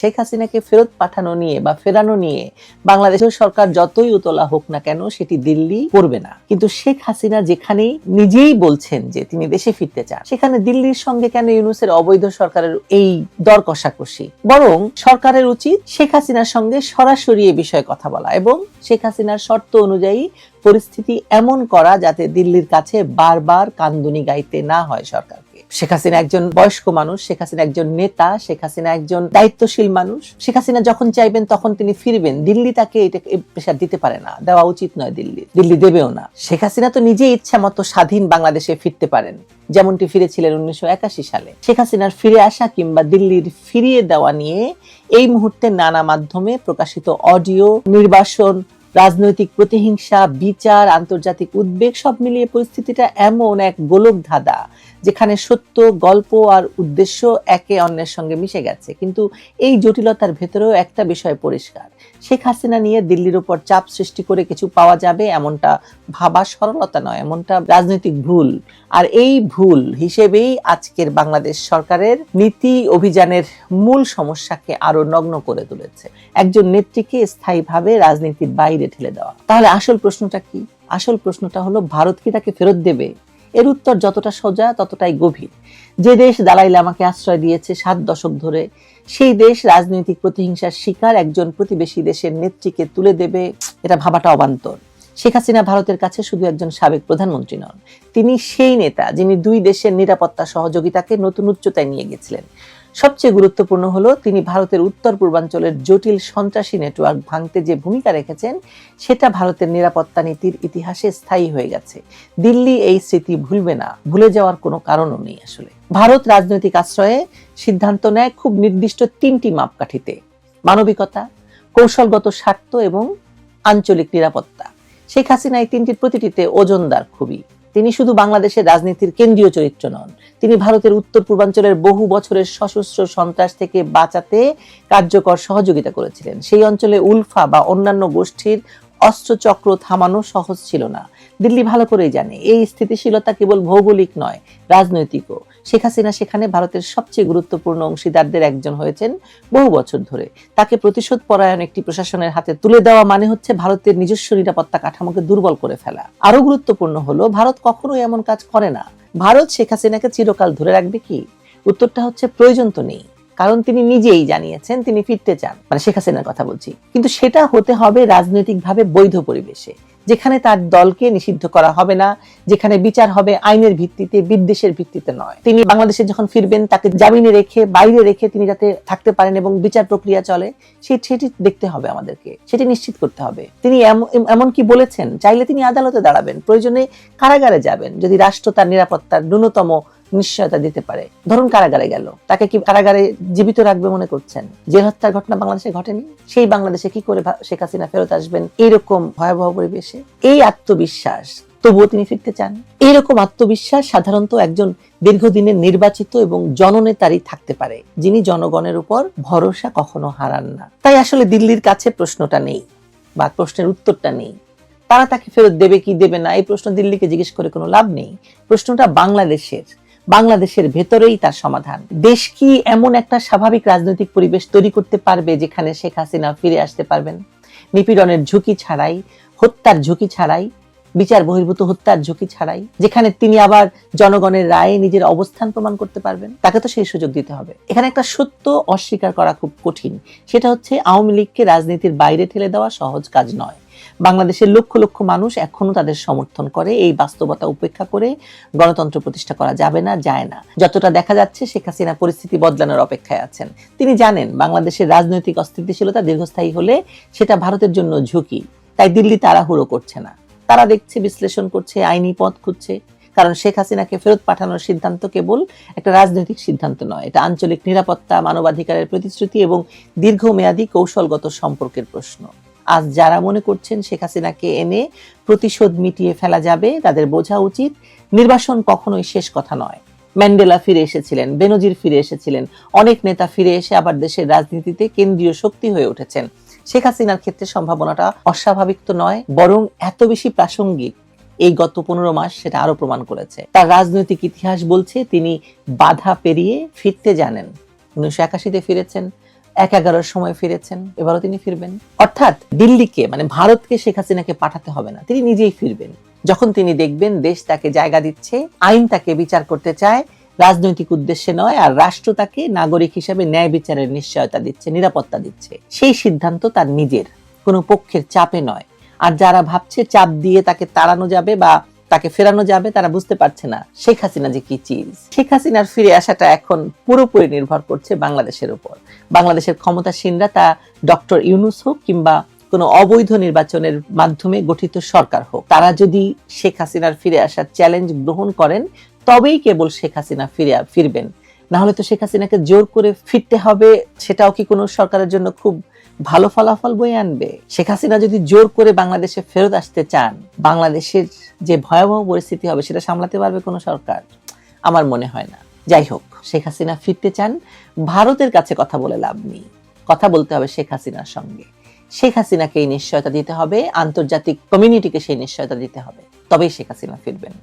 শেখ হাসিনাকে ফেরত পাঠানো নিয়ে বা ফেরানো নিয়ে বাংলাদেশের সরকার যতই উতলা হোক না কেন সেটি দিল্লি করবে না। কিন্তু শেখ হাসিনা যেখানে নিজেই বলছেন যে তিনি দেশে ফিরতে চান, সেখানে দিল্লির সঙ্গে কেন ইউনূসের অবৈধ সরকারের এই দর কষাকষি? বরং সরকারের উচিত শেখ হাসিনার সঙ্গে সরাসরি এ বিষয়ে কথা বলা এবং শেখ হাসিনার শর্ত অনুযায়ী পরিস্থিতি এমন করা যাতে দিল্লির কাছে বারবার কান্দুনি গাইতে না হয় সরকারকে। শেখ হাসিনা একজন বয়স্ক মানুষ, শেখ হাসিনা একজন নেতা, শেখ হাসিনা একজন দায়িত্বশীল মানুষ। শেখ হাসিনা যখন চাইবেন তখন তিনি ফিরবেন। দিল্লি তাকে এটা প্রেশার দিতে পারে না, দেওয়া উচিত নয়, দিল্লি দেবেও না। শেখ হাসিনা তো নিজেই ইচ্ছা মতো স্বাধীন বাংলাদেশে ফিরতে পারেন, যেমনটি ফিরেছিলেন 1981 সালে। শেখ হাসিনার ফিরে আসা কিংবা দিল্লির ফিরিয়ে দেওয়া নিয়ে এই মুহূর্তে নানা মাধ্যমে প্রকাশিত অডিও, নির্বাসন, রাজনৈতিক প্রতিহিংসা, বিচার, আন্তর্জাতিক উদ্বেগ সব মিলিয়ে পরিস্থিতিটা এমন এক গোলক ধাঁধা যেখানে সত্য, গল্প আর উদ্দেশ্য একে অন্যের সঙ্গে মিশে গেছে। কিন্তু এই জটিলতার ভেতরেও একটা বিষয় পরিষ্কার, শেখ হাসিনা নিয়ে দিল্লির উপর চাপ সৃষ্টি করে কিছু পাওয়া যাবে এমনটা ভাবা সরলতা নয়, এমনটা রাজনৈতিক ভুল। আর এই ভুল হিসেবেই আজকের বাংলাদেশ সরকারের নীতি অভিযানের মূল সমস্যাকে আরো নগ্ন করে তুলেছে, একজন নেত্রীকে স্থায়ীভাবে রাজনীতির বাইরে ঠেলে দেওয়া। তাহলে আসল প্রশ্নটা কি? আসল প্রশ্নটা হলো, ভারত কি তাকে ফেরত দেবে? এর উত্তর যতটা সোজা ততটাই গভীর। যে দেশ দালাই লামাকে আশ্রয় দিয়েছে 7 দশক ধরে, সেই দেশ রাজনৈতিক প্রতিহিংসার শিকার একজন প্রতিবেশী দেশের নেত্রীকে তুলে দেবে, এটা ভাবাটা অবান্তর। শেখ হাসিনা ভারতের কাছে শুধু একজন সাবেক প্রধানমন্ত্রী নন, তিনি সেই নেতা যিনি 2 দেশের নিরাপত্তা সহযোগিতাকে নতুন উচ্চতায় নিয়ে গেছিলেন। সবচেয়ে গুরুত্বপূর্ণ হলো, তিনি ভারতের উত্তর পূর্বাঞ্চলের জটিল সন্ত্রাসী নেটওয়ার্ক ভাঙতে যে ভূমিকা রেখেছেন সেটা ভারতের নিরাপত্তা নীতির ইতিহাসে স্থায়ী হয়ে গেছে। দিল্লি এই স্মৃতি ভুলবে না, ভুলে যাওয়ার কোনো কারণও নেই। আসলে ভারত রাজনৈতিক আশ্রয়ে সিদ্ধান্ত নেয় খুব নির্দিষ্ট 3টি মাপকাঠিতে: মানবিকতা, কৌশলগত স্বার্থ এবং আঞ্চলিক নিরাপত্তা। শেখ হাসিনা এই 3টির প্রতিটিতে ওজনদার খুবই। তিনি শুধু বাংলাদেশের রাজনীতির কেন্দ্রীয় চরিত্র নন, তিনি ভারতের উত্তর পূর্বাঞ্চলের বহু বছরের সশস্ত্র সন্ত্রাস থেকে বাঁচাতে কার্যকর সহযোগিতা করেছিলেন। সেই অঞ্চলে উলফা বা অন্যান্য গোষ্ঠীর অস্ত্রচক্র থামানো সহজ ছিল না। দিল্লি ভালো করেই জানে এই স্থিতিশীলতা কেবল ভৌগোলিক নয়, রাজনৈতিকও। শেখ হাসিনা সেখানে ভারতের সবচেয়ে গুরুত্বপূর্ণ অংশীদারদের একজন হয়েছেন বহু বছর ধরে। তাকে প্রতিশোধ পরায়ণ একটি প্রশাসনের হাতে তুলে দেওয়া মানে হচ্ছে ভারতের নিজস্ব নিরাপত্তা কাঠামোকে দুর্বল করে ফেলা। আরো গুরুত্বপূর্ণ হলো, ভারত কখনোই এমন কাজ করে না। ভারত শেখ হাসিনাকে চিরকাল ধরে রাখবে কি? উত্তরটা হচ্ছে প্রয়োজন তো নেই, কারণ তিনি নিজেই জানিয়েছেন তিনি ফিরতে চান, মানে শেখ হাসিনার কথা বলছি। কিন্তু সেটা হতে হবে রাজনৈতিকভাবে বৈধ পরিবেশে, যেখানে তার দলকে নিষিদ্ধ করা হবে না, যেখানে বিচার হবে আইনের ভিত্তিতে, বিদ্বেষের ভিত্তিতে নয়। তিনি বাংলাদেশে যখন ফিরবেন তাকে জামিনে রেখে, বাইরে রেখে তিনি যাতে থাকতে পারেন এবং বিচার প্রক্রিয়া চলে, সেটি দেখতে হবে আমাদেরকে, সেটি নিশ্চিত করতে হবে। তিনি এমন কি বলেছেন, চাইলে তিনি আদালতে দাঁড়াবেন, প্রয়োজনে কারাগারে যাবেন যদি রাষ্ট্র তার নিরাপত্তার ন্যূনতম নিশ্চয়তা দিতে পারে। ধরুন কারাগারে গেল, তাকে কি কারাগারে জীবিত রাখবে মনে করছেন? জেল হত্যার ঘটনা বাংলাদেশে ঘটেনি, সেই বাংলাদেশে কি করে শেখ হাসিনা ফেরত আসবেন এইরকম ভয়াবহ পরিবেশে? এই আত্মবিশ্বাস, তবুও তিনি ফিরতে চান। এইরকম আত্মবিশ্বাস সাধারণত একজন দীর্ঘদিনের নির্বাচিত এবং জননেতারই থাকতে পারে, যিনি জনগণের উপর ভরসা কখনো হারান না। তাই আসলে দিল্লির কাছে প্রশ্নটা নেই বা প্রশ্নের উত্তরটা নেই। তারা তাকে ফেরত দেবে কি দেবে না এই প্রশ্ন দিল্লিকে জিজ্ঞেস করে কোনো লাভ নেই। প্রশ্নটা বাংলাদেশের ভেতরেই তার সমাধান। দেশ কি এমন একটা স্বাভাবিক রাজনৈতিক পরিবেশ তৈরি করতে পারবে যেখানে শেখ হাসিনা ফিরে আসতে পারবেন, নিপীড়নের ঝুঁকি ছাড়াই, হত্যার ঝুঁকি ছাড়াই, বিচার বহির্ভূত হত্যার ঝুঁকি ছাড়াই, যেখানে তিনি আবার জনগণের রায়ে নিজের অবস্থান প্রমাণ করতে পারবেন? তাকে তো সেই সুযোগ দিতে হবে। এখানে একটা সত্য অস্বীকার করা খুব কঠিন, সেটা হচ্ছে আওয়ামী লীগকে রাজনীতির বাইরে ঠেলে দেওয়া সহজ কাজ নয়। বাংলাদেশের লক্ষ লক্ষ মানুষ এখনো তাদের সমর্থন করে। এই বাস্তবতা উপেক্ষা করে গণতন্ত্র প্রতিষ্ঠা করা যাবে না, যায় না। যতটা দেখা যাচ্ছে শেখ হাসিনা পরিস্থিতি বদলানোর অপেক্ষায় আছেন। তিনি জানেন বাংলাদেশের রাজনৈতিক অস্থিতিশীলতা দীর্ঘস্থায়ী হলে সেটা ভারতের জন্য ঝুঁকি। তাই দিল্লি তাড়াহুড়ো করছে না, তারা দেখছে, বিশ্লেষণ করছে, আইনি পথ খুঁজছে। কারণ শেখ হাসিনাকে ফেরত পাঠানোর সিদ্ধান্ত কেবল একটা রাজনৈতিক সিদ্ধান্ত নয়, এটা আঞ্চলিক নিরাপত্তা, মানবাধিকারের প্রতিশ্রুতি এবং দীর্ঘমেয়াদী কৌশলগত সম্পর্কের প্রশ্ন। আজ যারা মনে করছেন শেখ হাসিনাকে এনে প্রতিশোধ মিটিয়ে ফেলা যাবে, তাদের বোঝা উচিত নির্বাসন কখনোই শেষ কথা নয়। ম্যান্ডেলা ফিরে এসেছিলেন, বেনজির ফিরে এসেছিলেন, অনেক নেতা ফিরে এসে আবার দেশের রাজনীতিতে কেন্দ্রীয় শক্তি হয়ে উঠেছেন। শেখ হাসিনার ক্ষেত্রে সম্ভাবনাটা অস্বাভাবিক তো নয়, বরং এত বেশি প্রাসঙ্গিক এই গত 15 মাস সেটা আরো প্রমাণ করেছে। তার রাজনৈতিক ইতিহাস বলছে তিনি বাধা পেরিয়ে ফিরতে জানেন। 1981-তে ফিরেছেন, 1-11 সময় ফিরেছেন, এবারও তিনি ফিরবেন। অর্থাৎ দিল্লিকে মানে ভারতকে শেখ হাসিনাকে পাঠাতে হবে না, তিনি নিজেই ফিরবেন যখন তিনি দেখবেন দেশ তাকে জায়গা দিচ্ছে, আইন তাকে বিচার করতে চায়, রাজনৈতিক উদ্দেশ্যে নয়, আর রাষ্ট্র তাকে নাগরিক হিসেবে ন্যায় বিচারের নিশ্চয়তা দিচ্ছে, নিরাপত্তা দিচ্ছে। সেই সিদ্ধান্ত তার নিজের, কোনো পক্ষের চাপে নয়। আর যারা ভাবছে চাপ দিয়ে তাকে তাড়ানো যাবে বা তাকে ফেরানো যাবে, তারা বুঝতে পারছে না শেখ হাসিনা যে কি চিজ। শেখ হাসিনার ফিরে আসাটা এখন পুরোপুরি নির্ভর করছে বাংলাদেশের উপর। বাংলাদেশের ক্ষমতাসীনরা, তা ডক্টর ইউনূস হোক কিংবা কোনো অবৈধ নির্বাচনের মাধ্যমে গঠিত সরকার হোক, তারা যদি শেখ হাসিনার ফিরে আসার চ্যালেঞ্জ গ্রহণ করেন, তবেই কেবল শেখ হাসিনা ফিরবেন। না হলে তো শেখ হাসিনাকে জোর করে ফিরতে হবে, সেটাও কি কোনো সরকারের জন্য খুব ভালো ফলাফল বয়ে আনবে? শেখ হাসিনা যদি জোর করে বাংলাদেশে ফেরত আসতে চান, বাংলাদেশের যে ভয়াবহ পরিস্থিতি হবে সেটা সামলাতে পারবে কোনো সরকার? আমার মনে হয় না। যাই হোক, শেখ হাসিনা ফিরতে চান, ভারতের কাছে কথা বলে লাভ নেই, কথা বলতে হবে শেখ হাসিনার সঙ্গে। শেখ হাসিনাকে এই নিশ্চয়তা দিতে হবে, আন্তর্জাতিক কমিউনিটিকে সেই নিশ্চয়তা দিতে হবে, তবেই শেখ হাসিনা ফিরবেন।